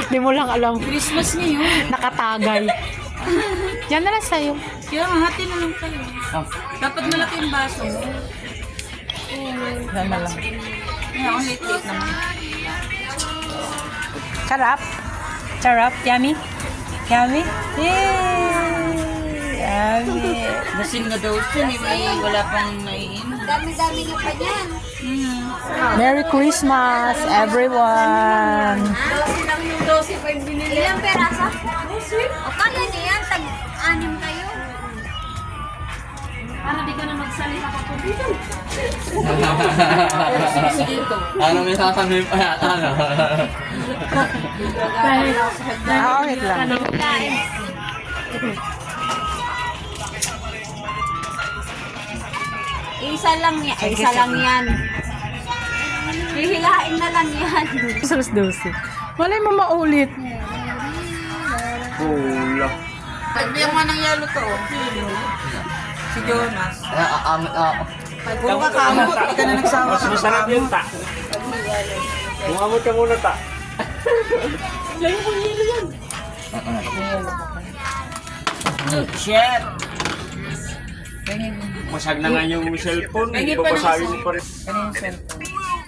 Di mo lang alam. Christmas ngayon. Nakatagay. Yan na lang sa'yo. Kaya nga, hati na lang kayo. Dapat malaki yung baso mo. Yan na lang. Kaya ang late-late naman. Sarap. Sarap. Yummy. Yummy. Yay! Yummy. Lasing na daw siya, wala pang naiinom. Dami-dami niyo pa yan. Merry Christmas, everyone. 12 lang yung 12 pa yung binili. Ilang peraso? 12. O kaya niya yan, tag-anim kayo. Para di ka na magsalita pa po dito. Sige ito. Ano may sasabihin pa yata, ano? Wait lang. Isa lang yan. Isa lang yan. Hihilain na lang yan. Sus dosi. Malay mo maulit. Bulak. Pagbiyan mo ng yelo to. Si Jonas. Puro ka kamot. Hindi ka na nagsawa ka. Masarap yun, ta. Bumamot ka muna, ta. Chef. Masag na nga yung cellphone. Pengi Hindi pa pa ng pasagin isa. mo pa rin. Ano yung cellphone?